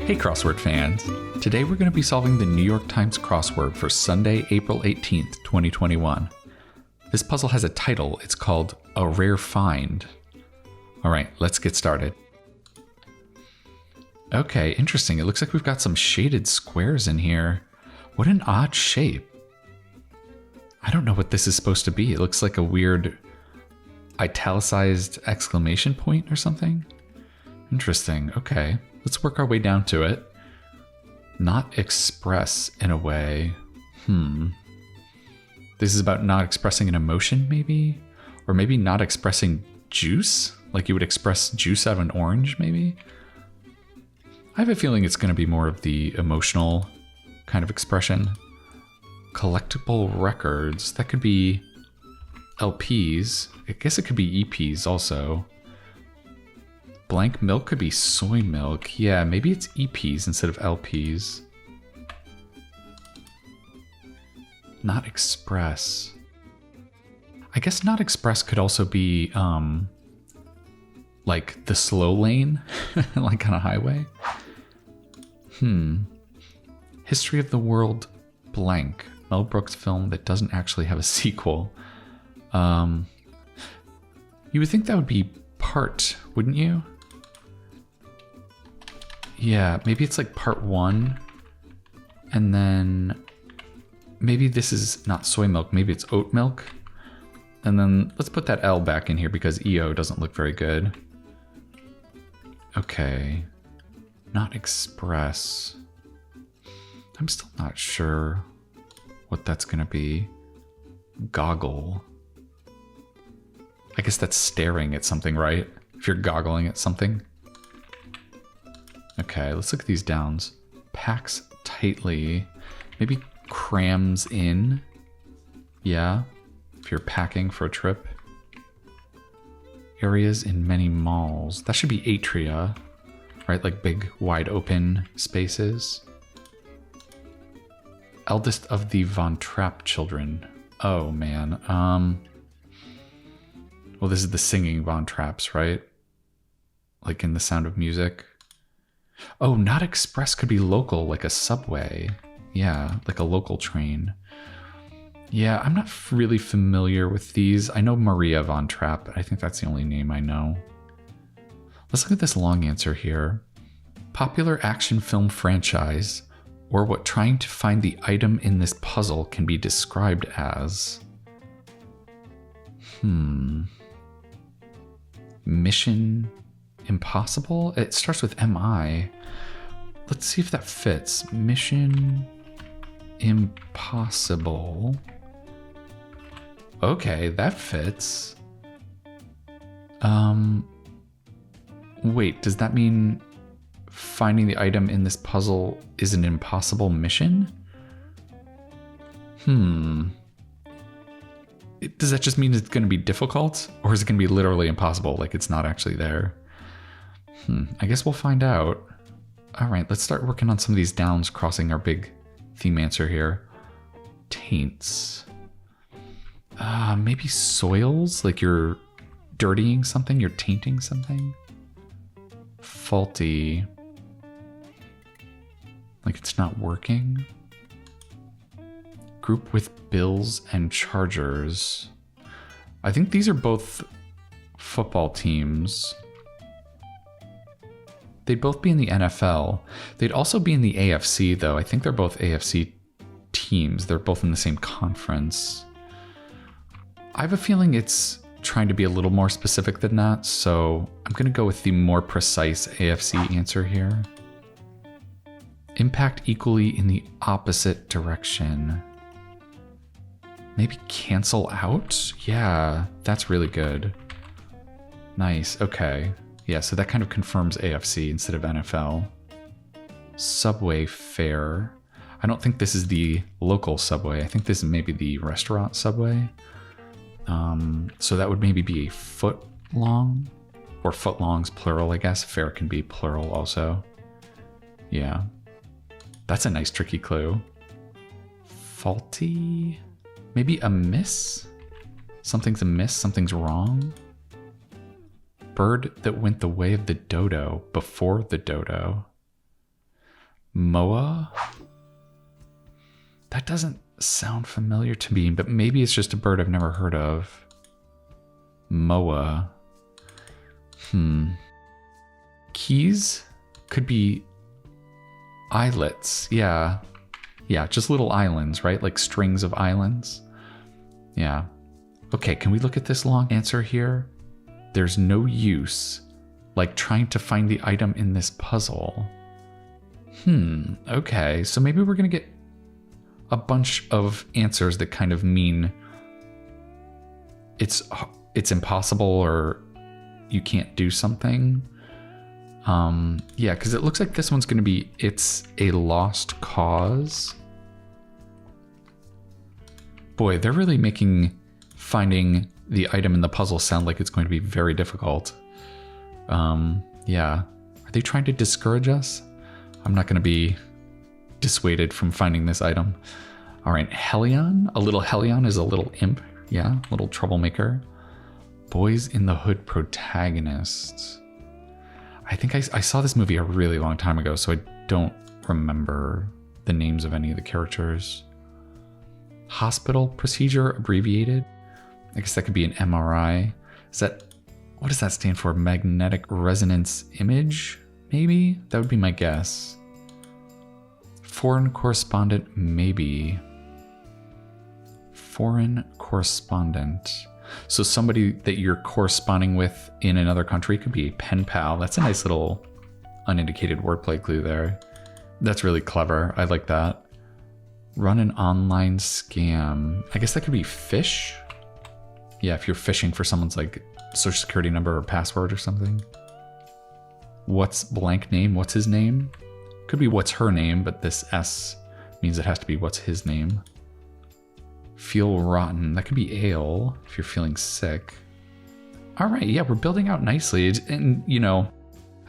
Hey crossword fans! Today we're going to be solving the New York Times crossword for Sunday, April 18th, 2021. This puzzle has a title. It's called A Rare Find. Alright, let's get started. Okay, interesting. It looks like we've got some shaded squares in here. What an odd shape. I don't know what this is supposed to be. It looks like a weird italicized exclamation point or something. Interesting. Okay, let's work our way down to it. Not express in a way. This is about not expressing an emotion, maybe? Or maybe not expressing juice? Like you would express juice out of an orange, maybe? I have a feeling it's going to be more of the emotional kind of expression. Collectible records. That could be LPs. I guess it could be EPs also. Blank milk could be soy milk. Yeah, maybe it's EPs instead of LPs. Not express. I guess not express could also be like the slow lane, like on a highway. History of the World blank. Mel Brooks film that doesn't actually have a sequel. You would think that would be part, wouldn't you? Yeah, maybe it's like part 1. And then maybe this is not soy milk, maybe it's oat milk. And then let's put that L back in here because EO doesn't look very good. Okay. Not express. I'm still not sure what that's gonna be. Goggle. I guess that's staring at something, right? If you're goggling at something. Okay, let's look at these downs. Packs tightly. Maybe crams in. Yeah, if you're packing for a trip. Areas in many malls. That should be atria, right? Like big, wide open spaces. Eldest of the Von Trapp children. Oh, man. Well, this is the singing Von Trapps, right? Like in The Sound of Music. Oh, not express could be local, like a subway. Yeah, like a local train. Yeah, I'm not really familiar with these. I know Maria Von Trapp. I think that's the only name I know. Let's look at this long answer here. Popular action film franchise, or what trying to find the item in this puzzle can be described as. Mission Impossible? It starts with MI. Let's see if that fits. Mission Impossible. Okay, that fits. Wait, does that mean finding the item in this puzzle is an impossible mission? Does that just mean it's going to be difficult? Or is it going to be literally impossible, like it's not actually there? I guess we'll find out. All right, let's start working on some of these downs, crossing our big theme answer here. Taints. Maybe soils, like you're dirtying something, you're tainting something. Faulty. Like it's not working. Group with bills and chargers. I think these are both football teams. They'd both be in the NFL. They'd also be in the AFC, though. I think they're both AFC teams. They're both in the same conference. I have a feeling it's trying to be a little more specific than that, so I'm going to go with the more precise AFC answer here. Impact equally in the opposite direction. Maybe cancel out? Yeah, that's really good. Nice, okay. Yeah, so that kind of confirms AFC instead of NFL. Subway fare. I don't think this is the local Subway. I think this is maybe the restaurant Subway. So that would maybe be a foot long, or footlongs plural, I guess. Fare can be plural also. Yeah. That's a nice tricky clue. Faulty? Maybe amiss? Something's amiss, something's wrong. Bird that went the way of the dodo before the dodo. Moa? That doesn't sound familiar to me, but maybe it's just a bird I've never heard of. Moa. Keys? Could be islets. Yeah. Yeah, just little islands, right? Like strings of islands. Yeah. Okay, can we look at this long answer here? There's no use, like trying to find the item in this puzzle. Okay, so maybe we're gonna get a bunch of answers that kind of mean it's impossible or you can't do something. Yeah, because it looks like this one's gonna be it's a lost cause. Boy, they're really making finding the item in the puzzle sound like it's going to be very difficult. Yeah. Are they trying to discourage us? I'm not going to be dissuaded from finding this item. All right, Helion. A little Helion is a little imp. Yeah, little troublemaker. Boys in the Hood protagonist. I think I saw this movie a really long time ago, so I don't remember the names of any of the characters. Hospital procedure abbreviated. I guess that could be an MRI. What does that stand for? Magnetic resonance image? Maybe? That would be my guess. Foreign correspondent, maybe. Foreign correspondent. So somebody that you're corresponding with in another country could be a pen pal. That's a nice little unindicated wordplay clue there. That's really clever. I like that. Run an online scam. I guess that could be phish. Yeah, if you're phishing for someone's like social security number or password or something. What's blank name? What's his name? Could be what's her name, but this S means it has to be what's his name. Feel rotten. That could be ale if you're feeling sick. All right, yeah, we're building out nicely. And, you know,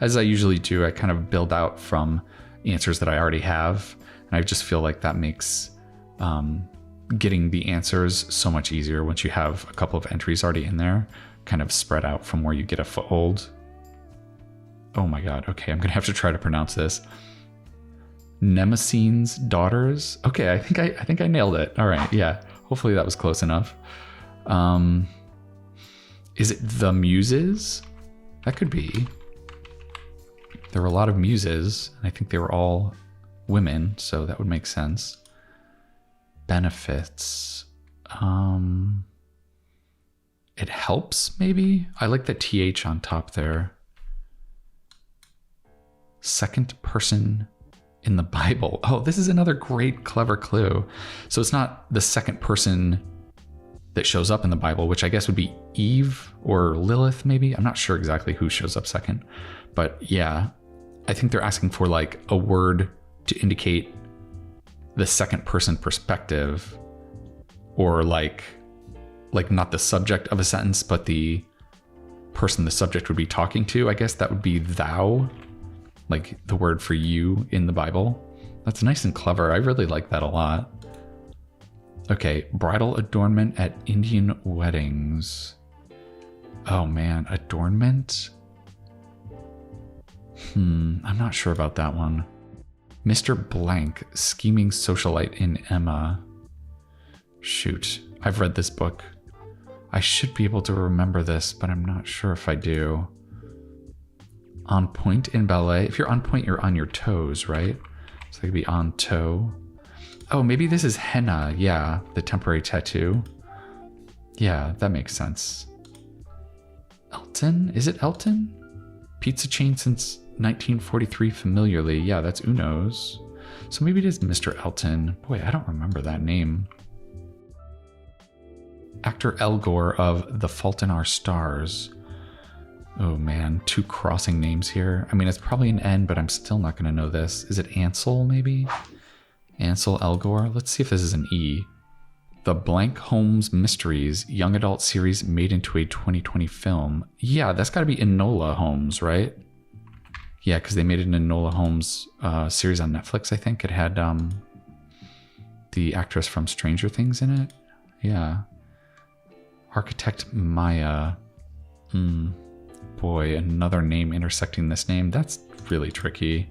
as I usually do, I kind of build out from answers that I already have. And I just feel like that makes getting the answers so much easier once you have a couple of entries already in there, kind of spread out from where you get a foothold. Oh my God. Okay, I'm gonna have to try to pronounce this. Nemesine's daughters. Okay, I think I nailed it. All right, yeah. Hopefully that was close enough. Is it the Muses? That could be. There were a lot of muses, and I think they were all women, so that would make sense. Benefits. It helps, maybe? I like the TH on top there. Second person in the Bible. Oh, this is another great, clever clue. So it's not the second person that shows up in the Bible, which I guess would be Eve or Lilith, maybe? I'm not sure exactly who shows up second. But yeah, I think they're asking for like a word to indicate the second person perspective, or like not the subject of a sentence, but the person the subject would be talking to. I guess that would be thou, like the word for you in the Bible. That's nice and clever. I really like that a lot. Okay, bridal adornment at Indian weddings. Oh man, adornment? I'm not sure about that one. Mr. Blank, scheming socialite in Emma. Shoot, I've read this book. I should be able to remember this, but I'm not sure if I do. On point in ballet. If you're on point, you're on your toes, right? So it could be on toe. Oh, maybe this is henna. Yeah, the temporary tattoo. Yeah, that makes sense. Elton? Is it Elton? Pizza chain since 1943 familiarly. Yeah, that's Uno's. So maybe it is Mr. Elton. Boy, I don't remember that name. Actor Elgore of The Fault in Our Stars. Oh man, two crossing names here. I mean, it's probably an N, but I'm still not going to know this. Is it Ansel, maybe? Ansel Elgore? Let's see if this is an E. The Blank Holmes Mysteries young adult series made into a 2020 film. Yeah, that's got to be Enola Holmes, right? Yeah, because they made an Enola Holmes series on Netflix, I think. It had the actress from Stranger Things in it. Yeah. Architect Maya. Boy, another name intersecting this name. That's really tricky.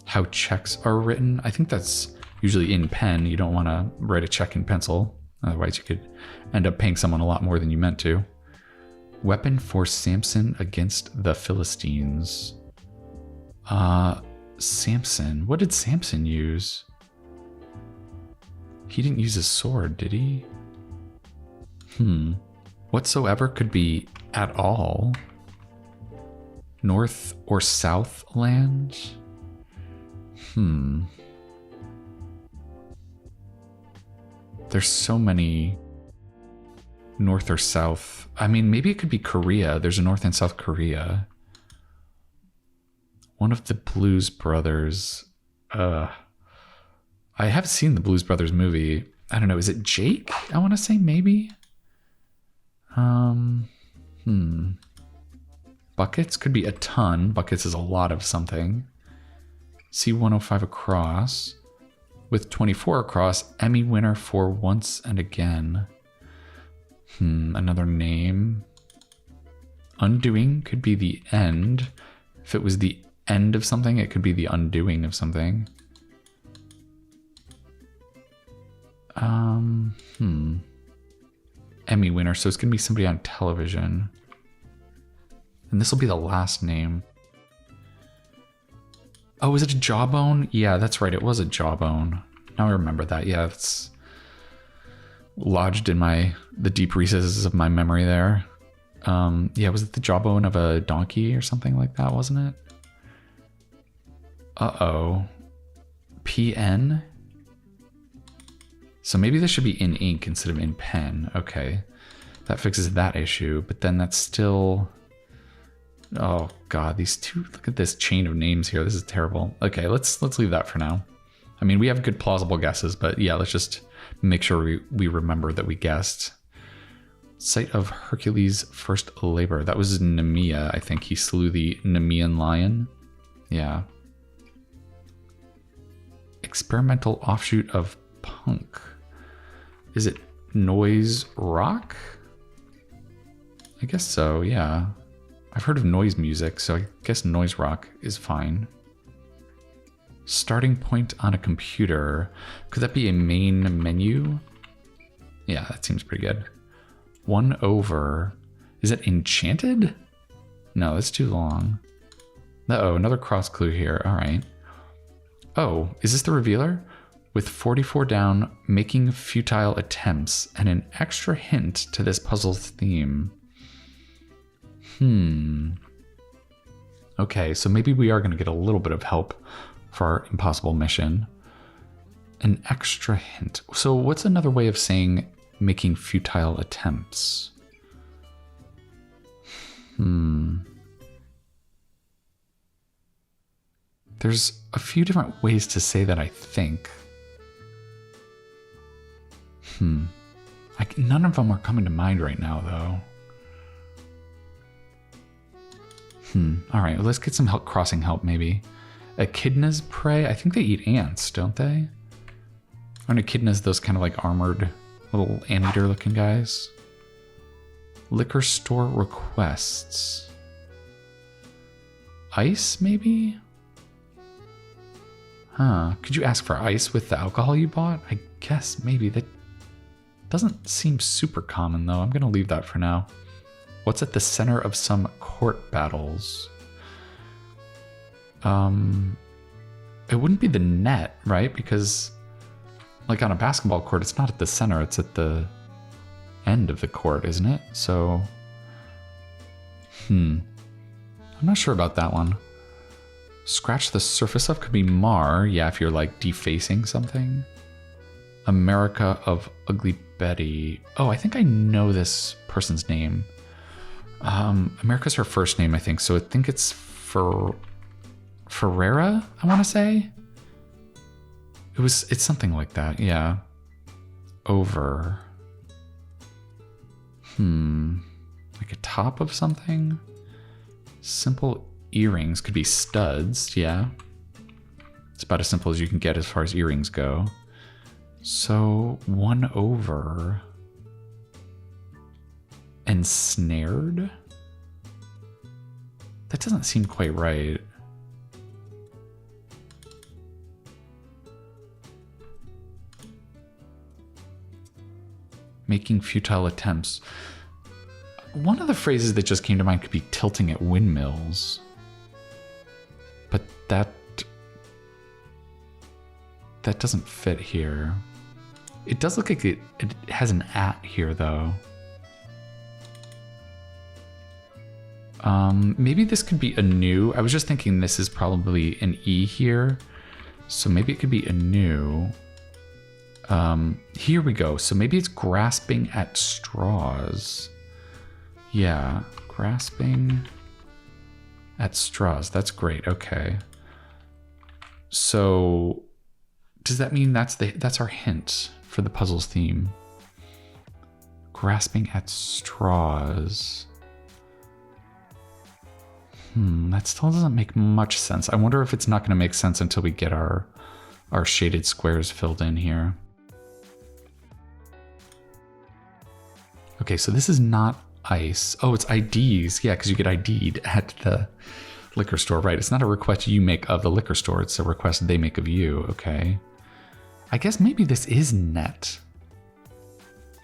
how checks are written. I think that's usually in pen. You don't want to write a check in pencil. Otherwise you could end up paying someone a lot more than you meant to. Weapon for Samson against the Philistines. Samson. What did Samson use? He didn't use a sword, did he? Whatsoever could be at all. North or south land? There's so many north or south. I mean, maybe it could be Korea. There's a North and South Korea. One of the Blues Brothers. I have seen the Blues Brothers movie. I don't know. Is it Jake? I want to say maybe. Buckets could be a ton. Buckets is a lot of something. C105 across. With 24 across. Emmy winner for Once and Again. Another name. Undoing could be the end. If it was the end of something, it could be the undoing of something. Emmy winner, so it's gonna be somebody on television. And this will be the last name. Oh, is it a Jawbone? Yeah, that's right, it was a Jawbone. Now I remember that. Yeah, it's lodged in the deep recesses of my memory there. Yeah, was it the jawbone of a donkey or something like that, wasn't it? Uh-oh. PN? So maybe this should be in ink instead of in pen. Okay. That fixes that issue, but then that's still... Oh god, these two, look at this chain of names here. This is terrible. Okay, let's leave that for now. I mean, we have good plausible guesses, but yeah, let's just make sure we remember that we guessed. Site of Hercules' first labor. That was Nemea, I think. He slew the Nemean lion. Yeah. Experimental offshoot of punk. Is it noise rock? I guess so, yeah. I've heard of noise music, so I guess noise rock is fine. Starting point on a computer. Could that be a main menu? Yeah, that seems pretty good. 1 over. Is it enchanted? No, that's too long. Uh-oh, another cross clue here. All right. Oh, is this the revealer? With 44 down, making futile attempts, and an extra hint to this puzzle's theme. Okay, so maybe we are going to get a little bit of help for our impossible mission. An extra hint. So what's another way of saying making futile attempts? There's a few different ways to say that, I think. None of them are coming to mind right now, though. All right, well, let's get some help, crossing help, maybe. Echidnas prey? I think they eat ants, don't they? Aren't echidnas those kind of like armored little anteater looking guys? Liquor store requests. Ice, maybe? Could you ask for ice with the alcohol you bought? I guess maybe. That doesn't seem super common, though. I'm going to leave that for now. What's at the center of some court battles? It wouldn't be the net, right? Because, like on a basketball court, it's not at the center. It's at the end of the court, isn't it? So, I'm not sure about that one. Scratch the surface of could be mar. Yeah, if you're like defacing something. America of Ugly Betty. Oh, I think I know this person's name. America's her first name, I think. So I think it's Ferreira, I want to say. It's something like that, yeah. Over. Like a top of something? Simple earrings could be studs, yeah. It's about as simple as you can get as far as earrings go. So 1 over. Ensnared? That doesn't seem quite right. Making futile attempts. One of the phrases that just came to mind could be tilting at windmills. But that doesn't fit here. It does look like it has an at here, though. Maybe this could be a new. I was just thinking this is probably an E here. So maybe it could be a new. Here we go. So maybe it's grasping at straws. Yeah, grasping at straws. That's great. Okay. So does that mean that's our hint for the puzzle's theme? Grasping at straws. That still doesn't make much sense. I wonder if it's not going to make sense until we get our shaded squares filled in here. Okay, so this is not ice. Oh, it's IDs. Yeah, because you get ID'd at the liquor store, right? It's not a request you make of the liquor store. It's a request they make of you. Okay. I guess maybe this is net.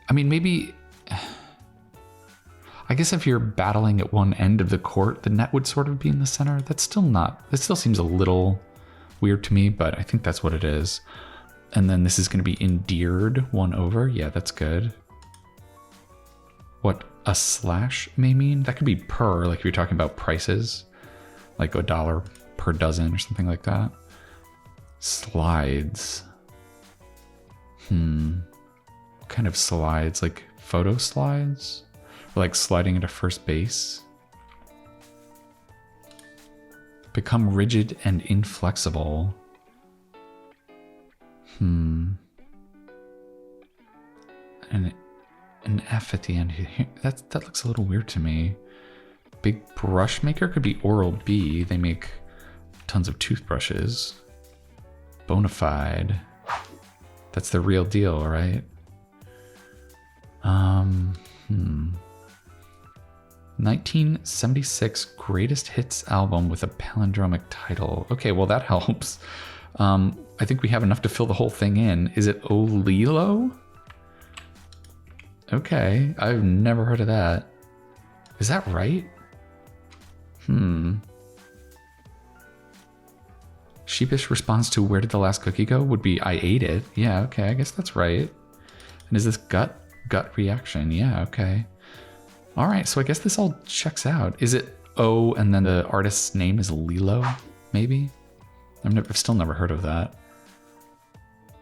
I mean, maybe... I guess if you're battling at one end of the court, the net would sort of be in the center. That's still not... That still seems a little weird to me, but I think that's what it is. And then this is going to be endeared, one over. Yeah, that's good. What a slash may mean? That could be per, like if you're talking about prices. Like $1 per dozen or something like that. Slides. What kind of slides? Like photo slides? Or like sliding into first base? Become rigid and inflexible. And an F at the end here. That looks a little weird to me. Big brush maker could be Oral-B. They make tons of toothbrushes. Bonafide. That's the real deal, right? 1976 greatest hits album with a palindromic title. Okay, well that helps. I think we have enough to fill the whole thing in. Is it Olilo? Okay, I've never heard of that. Is that right? Sheepish response to where did the last cookie go would be I ate it. Yeah, okay, I guess that's right. And is this gut reaction? Yeah, okay. All right, so I guess this all checks out. Is it O and then the artist's name is Lilo, maybe? I've still never heard of that.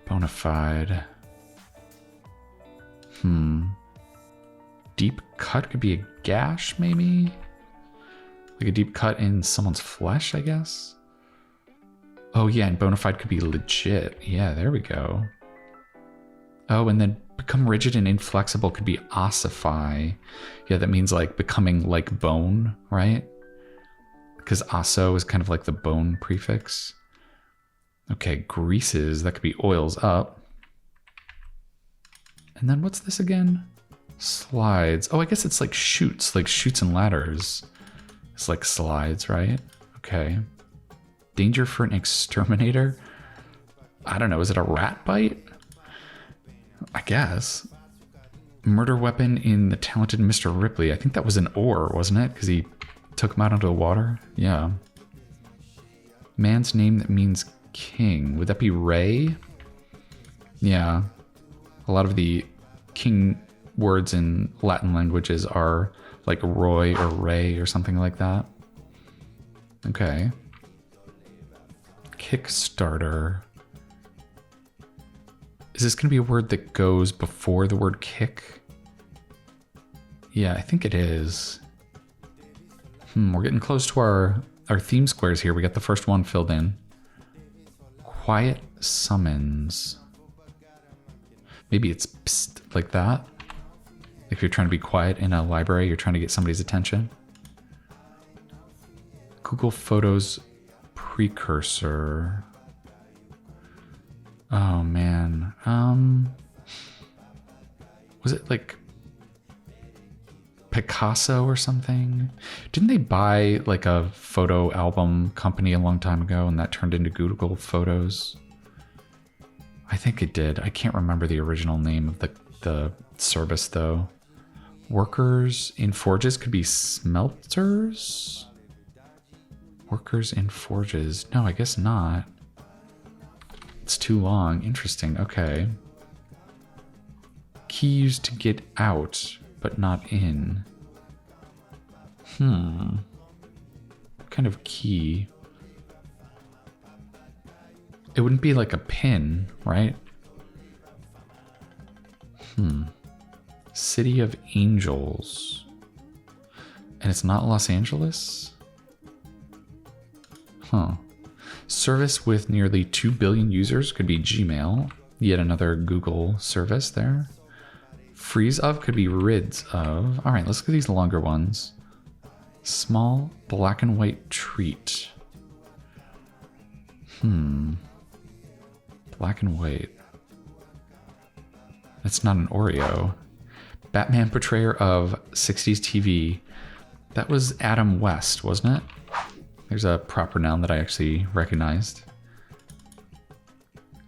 Bonafide. Deep cut could be a gash, maybe? Like a deep cut in someone's flesh, I guess? Oh yeah, and bonafide could be legit. Yeah, there we go. Oh, and then become rigid and inflexible could be ossify. Yeah, that means like becoming like bone, right? Because osso is kind of like the bone prefix. Okay, greases, that could be oils up. And then what's this again? Slides. Oh, I guess it's like chutes and ladders. It's like slides, right? Okay. Danger for an exterminator? I don't know, is it a rat bite? I guess. Murder weapon in The Talented Mr. Ripley. I think that was an oar, wasn't it? Because he took him out onto the water? Yeah. Man's name that means king. Would that be Ray? Yeah. A lot of the king words in Latin languages are like Roy or Ray or something like that. Okay. Kickstarter. Is this going to be a word that goes before the word kick? Yeah, I think it is. We're getting close to our theme squares here. We got the first one filled in. Quiet summons. Maybe it's psst, like that. If you're trying to be quiet in a library, you're trying to get somebody's attention. Google Photos precursor. Oh man. Was it like Picasso or something? Didn't they buy like a photo album company a long time ago and that turned into Google Photos? I think it did. I can't remember the original name of the the service though. Workers in forges could be smelters? Workers in forges. No, I guess not. It's too long. Interesting. Okay. Key used to get out, but not in. What kind of key? It wouldn't be like a pin, right? City of Angels. And it's not Los Angeles? Service with nearly 2 billion users could be Gmail. Yet another Google service there. Freeze of could be rids of. All right, let's look at these longer ones. Small black and white treat. Black and white. That's not an Oreo. Batman portrayer of 60s TV. That was Adam West, wasn't it? There's a proper noun that I actually recognized.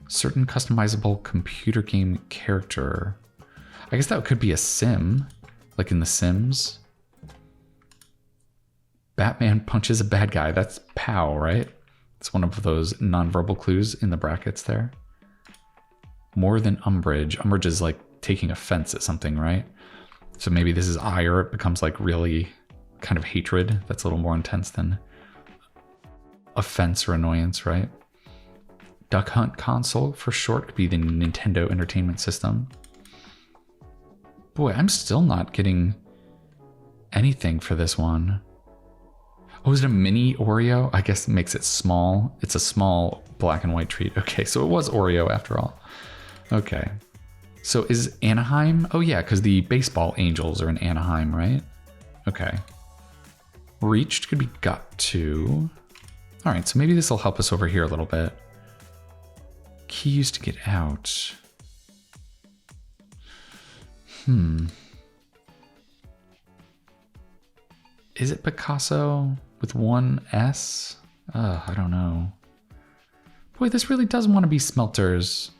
Certain customizable computer game character. I guess that could be a sim, like in The Sims. Batman punches a bad guy. That's pow, right? It's one of those nonverbal clues in the brackets there. More than umbrage. Umbrage is like taking offense at something, right? So maybe this is ire. It becomes like really kind of hatred. That's a little more intense than offense or annoyance, right? Duck Hunt console for short could be the Nintendo Entertainment System. Boy, I'm still not getting anything for this one. Oh, is it a mini Oreo? I guess it makes it small. It's a small black and white treat. Okay, so it was Oreo after all. Okay. So is Anaheim? Oh yeah, because the baseball Angels are in Anaheim, right? Okay. Reached could be got to. All right, so maybe this will help us over here a little bit. Key used to get out. Is it Picasso with one S? I don't know. Boy, this really does want to be smelters.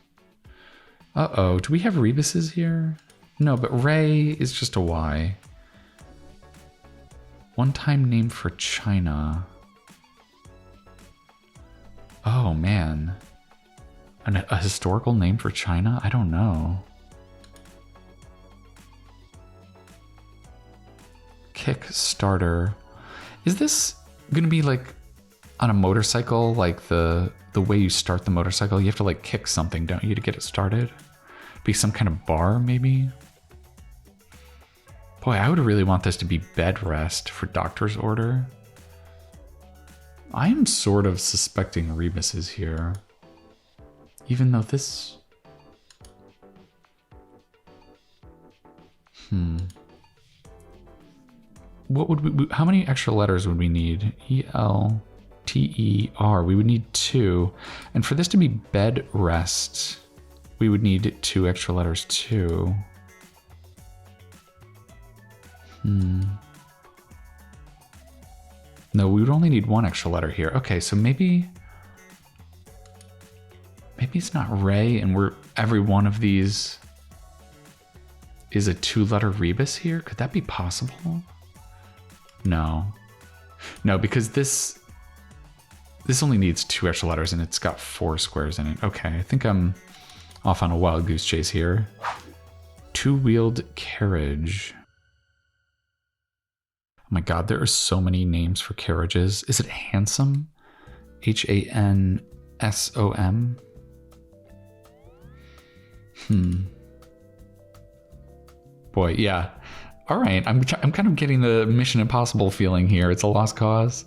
Uh-oh, do we have Rebuses here? No, but Ray is just a Y. One-time name for China. Oh, man. A historical name for China? I don't know. Kickstarter. Is this going to be like on a motorcycle, like the way you start the motorcycle? You have to like kick something, don't you, to get it started? Be some kind of bar, maybe? Boy, I would really want this to be bed rest for doctor's order. I am sort of suspecting Rebus is here. Even though this... What would we... How many extra letters would we need? E-L-T-E-R. We would need 2. And for this to be bed rest, we would need 2 extra letters too. No, we would only need 1 extra letter here. Okay, so maybe it's not Ray, and every one of these is a 2-letter rebus here. Could that be possible? No, because this only needs 2 extra letters, and it's got 4 squares in it. Okay, I think I'm off on a wild goose chase here. 2-wheeled carriage. Oh my God, there are so many names for carriages. Is it handsome? H-A-N-S-O-M? Boy, yeah. All right, I'm kind of getting the Mission Impossible feeling here. It's a lost cause.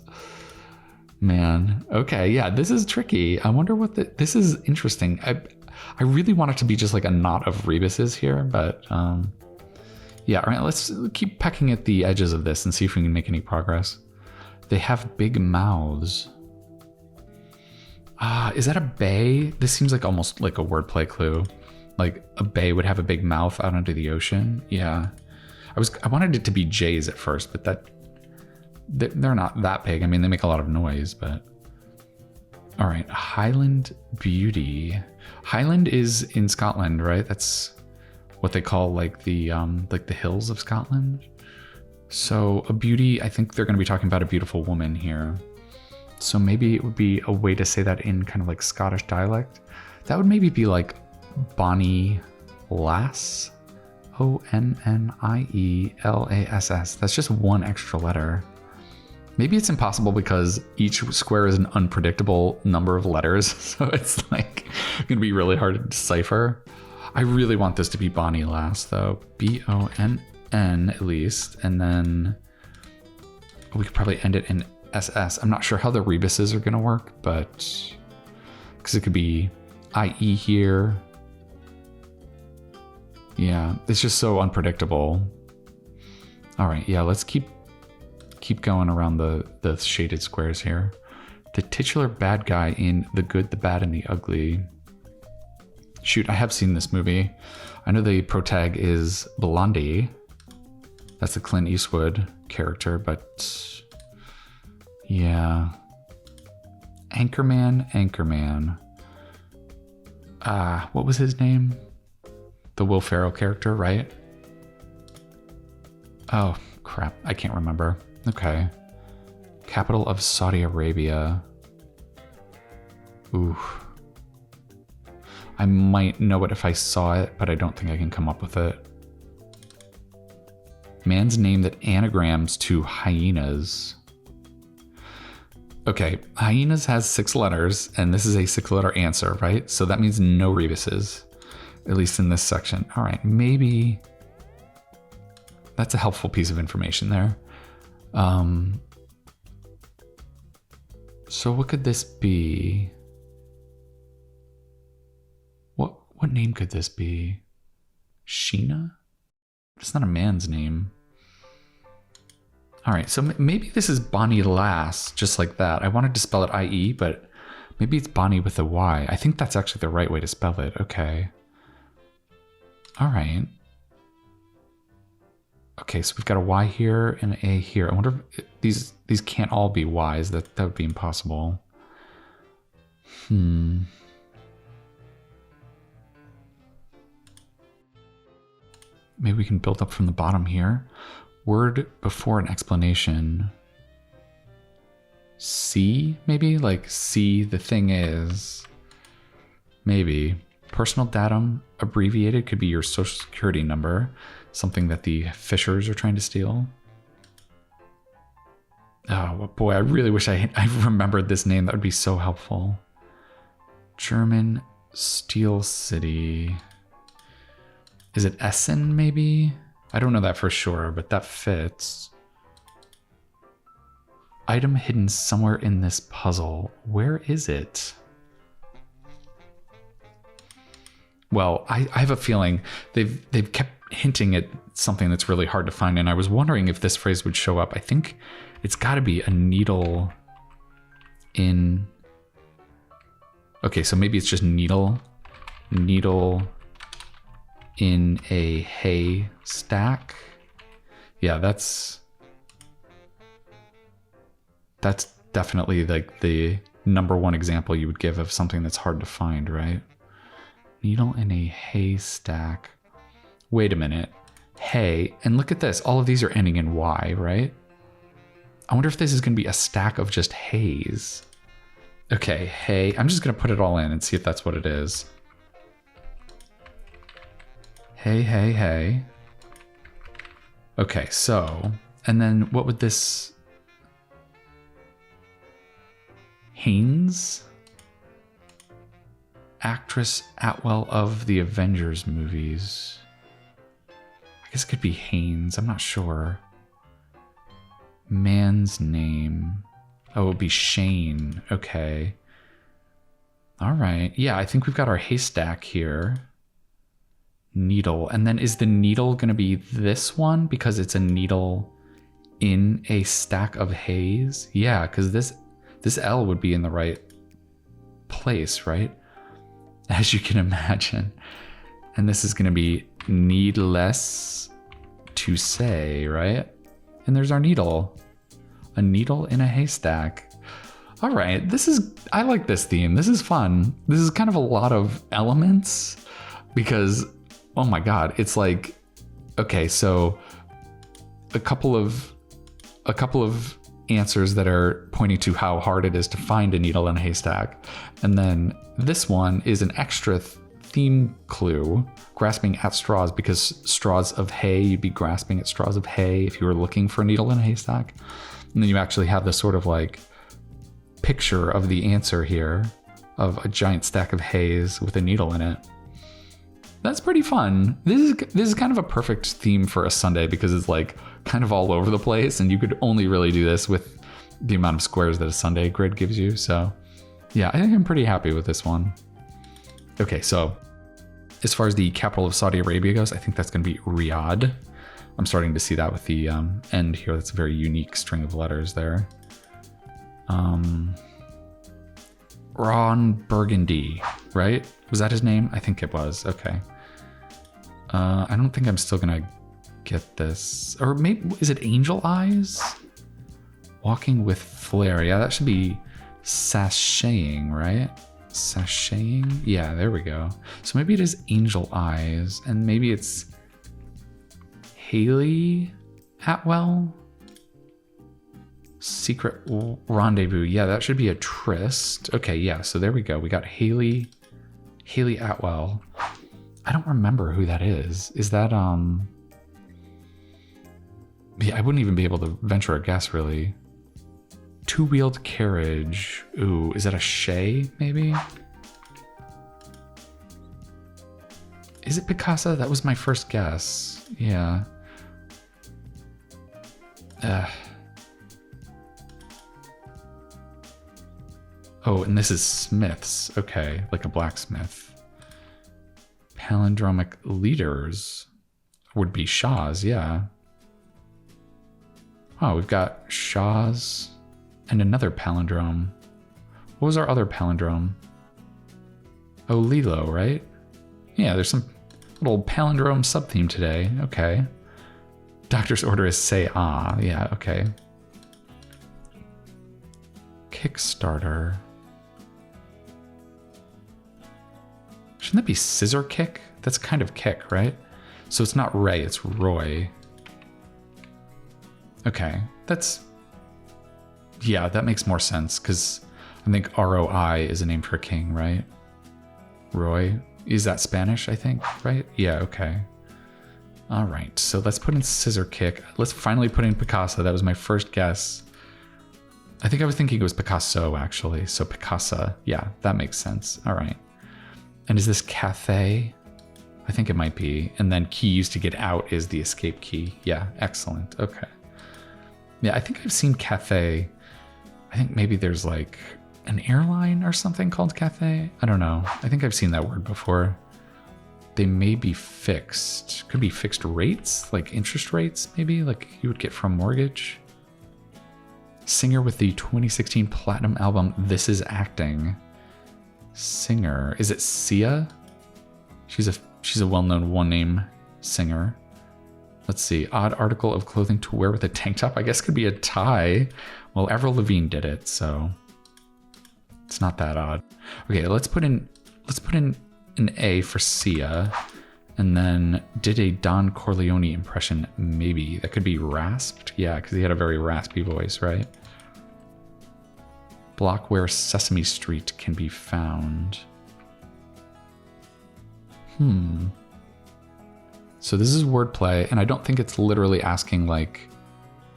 Man, okay, yeah, this is tricky. I wonder what this is interesting. I really want it to be just like a knot of rebuses here, but yeah, all right, let's keep pecking at the edges of this and see if we can make any progress. They have big mouths. Is that a bay? This seems like almost like a wordplay clue. Like a bay would have a big mouth out into the ocean. Yeah. I wanted it to be J's at first, but they're not that big. I mean, they make a lot of noise, but... All right, Highland Beauty. Highland is in Scotland, right? That's what they call like the hills of Scotland. So a beauty, I think they're going to be talking about a beautiful woman here. So maybe it would be a way to say that in kind of like Scottish dialect. That would maybe be like Bonnie Lass. Onniellass. That's just one extra letter. Maybe it's impossible because each square is an unpredictable number of letters. So it's like going to be really hard to decipher. I really want this to be Bonnie Lass though. Bonn at least. And then we could probably end it in SS. I'm not sure how the rebuses are going to work, but because it could be IE here. Yeah, it's just so unpredictable. All right, yeah, let's keep going around the shaded squares here. The titular bad guy in The Good, the Bad, and the Ugly. Shoot, I have seen this movie. I know the protag is Blondie. That's the Clint Eastwood character, but yeah. Anchorman. What was his name? The Will Ferrell character, right? Oh, crap. I can't remember. Okay. Capital of Saudi Arabia. Ooh. I might know it if I saw it, but I don't think I can come up with it. Man's name that anagrams to hyenas. Okay, hyenas has 6 letters, and this is a 6-letter answer, right? So that means no rebuses. At least in this section. All right, maybe that's a helpful piece of information there. So what could this be? What name could this be? Sheena? It's not a man's name. All right, so maybe this is Bonnie Lass, just like that. I wanted to spell it IE, but maybe it's Bonnie with a Y. I think that's actually the right way to spell it. Okay. All right. Okay, so we've got a Y here and an A here. I wonder if these can't all be Ys. That would be impossible. Maybe we can build up from the bottom here. Word before an explanation. C, maybe? Like C, the thing is. Maybe. Personal datum, abbreviated, could be your social security number, something that the fishers are trying to steal. Oh boy, I really wish I remembered this name. That would be so helpful. German Steel City. Is it Essen, maybe? I don't know that for sure, but that fits. Item hidden somewhere in this puzzle. Where is it? Well, I have a feeling they've kept hinting at something that's really hard to find, and I was wondering if this phrase would show up. I think it's got to be a needle in... Okay, so maybe it's just needle in a hay stack. Yeah, that's definitely like the #1 example you would give of something that's hard to find, right? Needle in a haystack. Wait a minute. Hay, and look at this. All of these are ending in Y, right? I wonder if this is going to be a stack of just hays. Okay, hay. I'm just going to put it all in and see if that's what it is. Hay. Okay, so, and then what would this... Haynes? Actress Atwell of the Avengers movies. I guess it could be Haynes. I'm not sure. Man's name. Oh, it would be Shane. Okay. All right. Yeah, I think we've got our haystack here. Needle. And then is the needle going to be this one because it's a needle in a stack of hays? Yeah, because this L would be in the right place, right? As you can imagine. And this is going to be needless to say, right? And there's our needle. A needle in a haystack. All right, I like this theme. This is fun. This is kind of a lot of elements because oh my God, it's like, okay, so a couple of answers that are pointing to how hard it is to find a needle in a haystack. And then this one is an extra theme clue, grasping at straws, because straws of hay, you'd be grasping at straws of hay if you were looking for a needle in a haystack. And then you actually have this sort of like picture of the answer here of a giant stack of hays with a needle in it. That's pretty fun. This is kind of a perfect theme for a Sunday because it's like kind of all over the place, and you could only really do this with the amount of squares that a Sunday grid gives you. So yeah, I think I'm pretty happy with this one. Okay, so as far as the capital of Saudi Arabia goes, I think that's going to be Riyadh. I'm starting to see that with the end here. That's a very unique string of letters there. Ron Burgundy, right? Was that his name? I think it was. Okay. I don't think I'm still gonna get this. Or maybe, is it Angel Eyes? Walking with Flair. Yeah, that should be sashaying, right? Sashaying? Yeah, there we go. So maybe it is Angel Eyes, and maybe it's Haley Atwell? Secret Rendezvous. Yeah, that should be a tryst. Okay, yeah, so there we go. We got Haley Atwell. I don't remember who that is. Is that, yeah, I wouldn't even be able to venture a guess, really. Two-wheeled carriage. Ooh, is that a Shay, maybe? Is it Picasso? That was my first guess. Yeah. Oh, and this is Smith's. Okay, like a blacksmith. Palindromic leaders would be Shaw's, yeah. Oh, we've got Shaw's and another palindrome. What was our other palindrome? Oh, Lilo, right? Yeah, there's some little palindrome sub-theme today. Okay. Doctor's order is say ah. Yeah, okay. Kickstarter. Shouldn't that be scissor kick? That's kind of kick, right? So it's not Ray, it's Roy. Okay, yeah, that makes more sense because I think ROI is a name for a king, right? Roy, is that Spanish, I think, right? Yeah, okay. All right, so let's put in scissor kick. Let's finally put in Picasso. That was my first guess. I think I was thinking it was Picasso, actually. So Picasso, yeah, that makes sense. All right. And is this Cathay? I think it might be. And then key used to get out is the escape key. Yeah, excellent. Okay. Yeah, I think I've seen Cathay. I think maybe there's like an airline or something called Cathay. I don't know. I think I've seen that word before. They may be fixed. Could be fixed rates, like interest rates, maybe, like you would get from mortgage. Singer with the 2016 platinum album This Is Acting. Singer. Is it Sia? She's a well-known one-name singer. Let's see. Odd article of clothing to wear with a tank top. I guess could be a tie. Well, Avril Lavigne did it, so it's not that odd. Okay, let's put in an A for Sia, and then did a Don Corleone impression. Maybe that could be rasped. Yeah, because he had a very raspy voice, right? Block where Sesame Street can be found. So this is wordplay, and I don't think it's literally asking, like,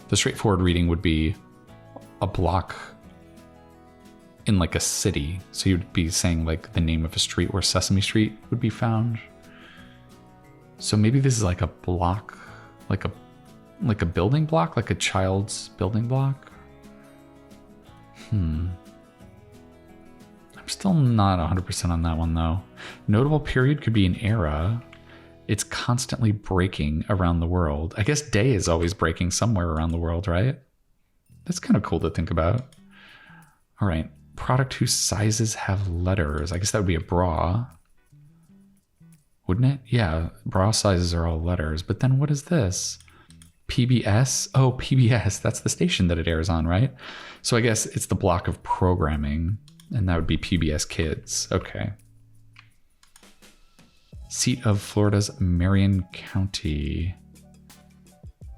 the straightforward reading would be a block in like a city. So you'd be saying like the name of a street where Sesame Street would be found. So maybe this is like a block, like a building block, like a child's building block. I'm still not 100% on that one though. Notable period could be an era. It's constantly breaking around the world. I guess day is always breaking somewhere around the world, right? That's kind of cool to think about. All right. Product whose sizes have letters. I guess that would be a bra. Wouldn't it? Yeah. Bra sizes are all letters. But then what is this? PBS? Oh, PBS. That's the station that it airs on, right? So I guess it's the block of programming. And that would be PBS Kids. Okay. Seat of Florida's Marion County.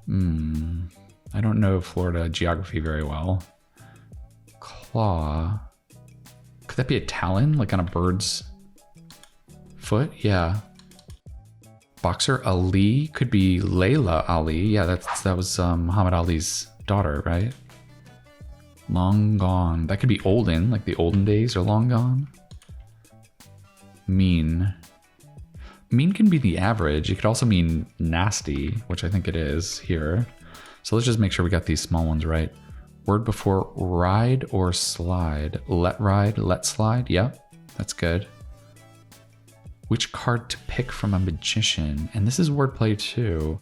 I don't know Florida geography very well. Claw. Could that be a talon, like on a bird's foot? Yeah. Boxer Ali could be Layla Ali. Yeah, that was Muhammad Ali's daughter, right? Long gone. That could be olden, like the olden days are long gone. Mean. Mean can be the average. It could also mean nasty, which I think it is here. So let's just make sure we got these small ones right. Word before ride or slide. Let ride, let slide. Yep, that's good. Which card to pick from a magician? And this is wordplay too.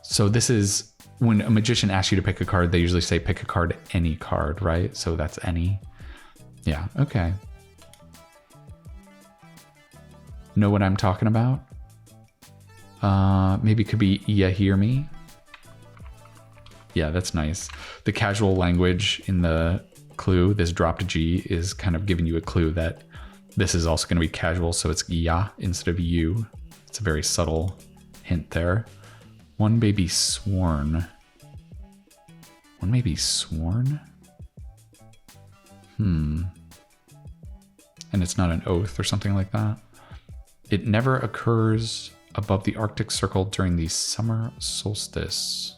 So this is when a magician asks you to pick a card, they usually say pick a card, any card, right? So that's any. Yeah, okay. Know what I'm talking about? Maybe it could be ya hear me. Yeah, that's nice. The casual language in the clue, this dropped G, is kind of giving you a clue that this is also going to be casual, so it's ya instead of you. It's a very subtle hint there. One may be sworn. One may be sworn? And it's not an oath or something like that. It never occurs above the Arctic Circle during the summer solstice.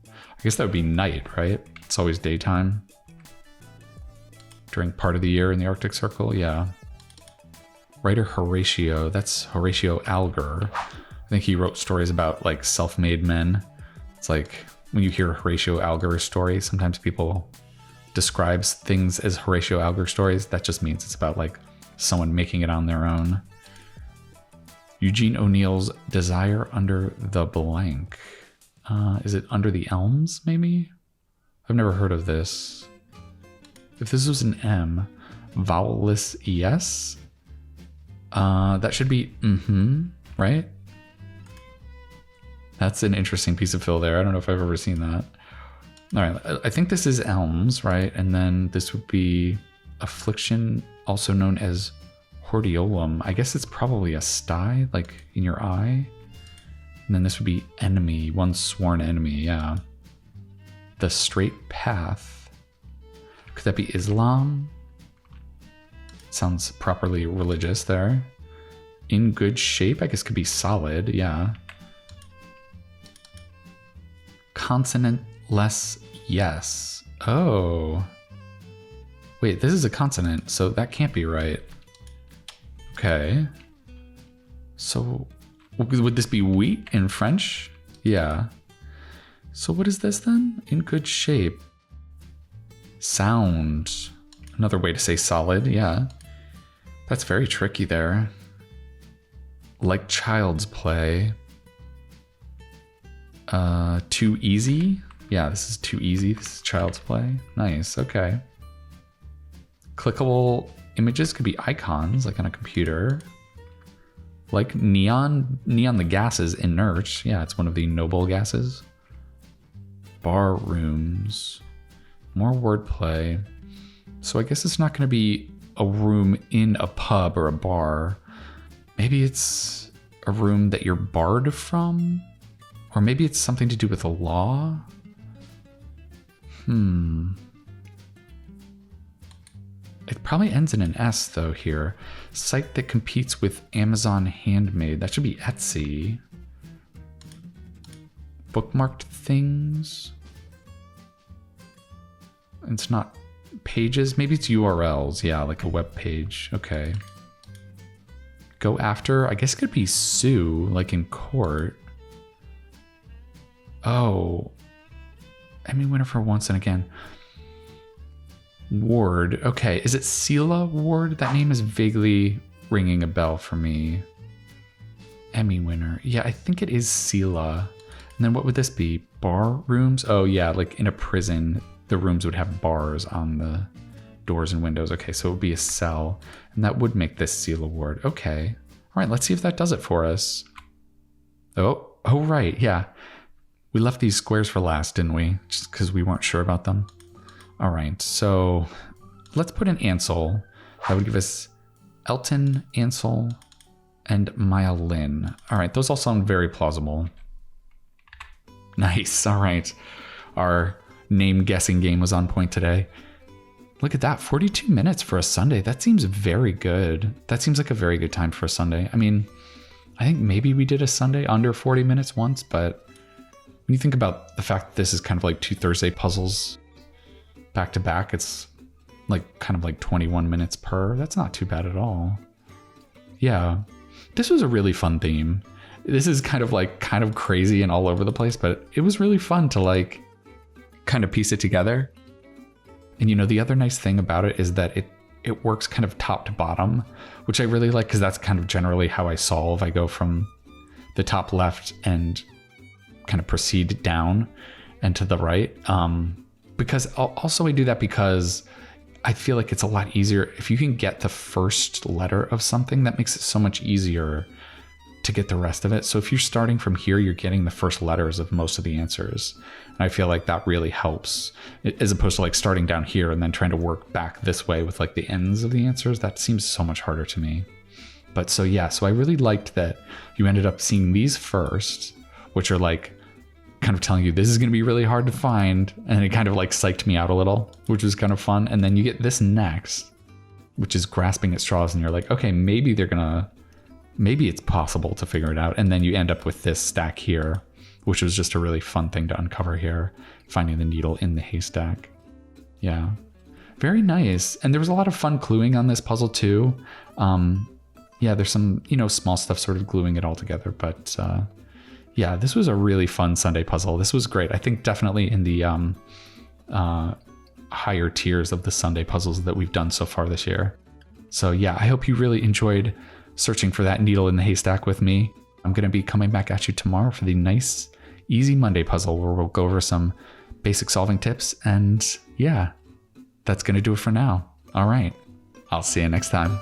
I guess that would be night, right? It's always daytime during part of the year in the Arctic Circle, yeah. Writer Horatio, that's Horatio Alger. I think he wrote stories about like self-made men. It's like when you hear Horatio Alger's story, sometimes people describes things as Horatio Alger stories. That just means it's about like someone making it on their own. Eugene O'Neill's Desire Under the Blank. Is it Under the Elms, maybe? I've never heard of this. If this was an M, vowelless ES, that should be right? That's an interesting piece of fill there. I don't know if I've ever seen that. All right, I think this is elms, right? And then this would be affliction, also known as hordeolum. I guess it's probably a sty, like in your eye. And then this would be enemy, one sworn enemy, yeah. The straight path. Could that be Islam? Sounds properly religious there. In good shape, I guess could be solid, yeah. Consonant-less yes. Oh. Wait, this is a consonant, so that can't be right. Okay. So, would this be wheat in French? Yeah. So what is this then? In good shape. Sound. Another way to say solid, yeah. That's very tricky there. Like child's play. Too easy? Yeah, this is too easy. This is child's play. Nice, okay. Clickable images could be icons, like on a computer. Like neon. Neon, the gas is inert. Yeah, it's one of the noble gases. Bar rooms. More wordplay. So I guess it's not going to be a room in a pub or a bar. Maybe it's a room that you're barred from? Or maybe it's something to do with a law? It probably ends in an S though here. Site that competes with Amazon Handmade. That should be Etsy. Bookmarked things. It's not pages. Maybe it's URLs. Yeah, like a web page. Okay. Go after. I guess it could be sue, like in court. Oh. Emmy winner for once and again. Ward. Okay. Is it Sela Ward? That name is vaguely ringing a bell for me. Emmy winner. Yeah, I think it is Sela. And then what would this be? Bar rooms? Oh, yeah. Like in a prison, the rooms would have bars on the doors and windows. Okay, so it would be a cell. And that would make this Sela Ward. Okay. All right, let's see if that does it for us. Oh, right. Yeah. We left these squares for last, didn't we? Just because we weren't sure about them. All right, so let's put in Ansel. That would give us Elton, Ansel, and myelin. All right, those all sound very plausible. Nice. All right. Our name guessing game was on point today. Look at that, 42 minutes for a Sunday. That seems very good. That seems like a very good time for a Sunday. I mean, I think maybe we did a Sunday under 40 minutes once, but when you think about the fact that this is kind of like 2 Thursday puzzles back to back, it's like kind of like 21 minutes per. That's not too bad at all. Yeah, this was a really fun theme. This is kind of crazy and all over the place, but it was really fun to like kind of piece it together. And you know, the other nice thing about it is that it works kind of top to bottom, which I really like because that's kind of generally how I solve. I go from the top left and kind of proceed down and to the right. Because also I do that because I feel like it's a lot easier if you can get the first letter of something. That makes it so much easier to get the rest of it. So if you're starting from here, you're getting the first letters of most of the answers. And I feel like that really helps, as opposed to like starting down here and then trying to work back this way with like the ends of the answers. That seems so much harder to me. But so yeah, so I really liked that you ended up seeing these first, which are like kind of telling you this is going to be really hard to find. And it kind of like psyched me out a little, which was kind of fun. And then you get this next, which is grasping at straws. And you're like, okay, maybe it's possible to figure it out. And then you end up with this stack here, which was just a really fun thing to uncover here, finding the needle in the haystack. Yeah, very nice. And there was a lot of fun cluing on this puzzle too. Yeah, there's some, you know, small stuff sort of gluing it all together. But yeah, this was a really fun Sunday puzzle. This was great. I think definitely in the higher tiers of the Sunday puzzles that we've done so far this year. So yeah, I hope you really enjoyed searching for that needle in the haystack with me. I'm going to be coming back at you tomorrow for the nice, easy Monday puzzle where we'll go over some basic solving tips. And yeah, that's going to do it for now. All right. I'll see you next time.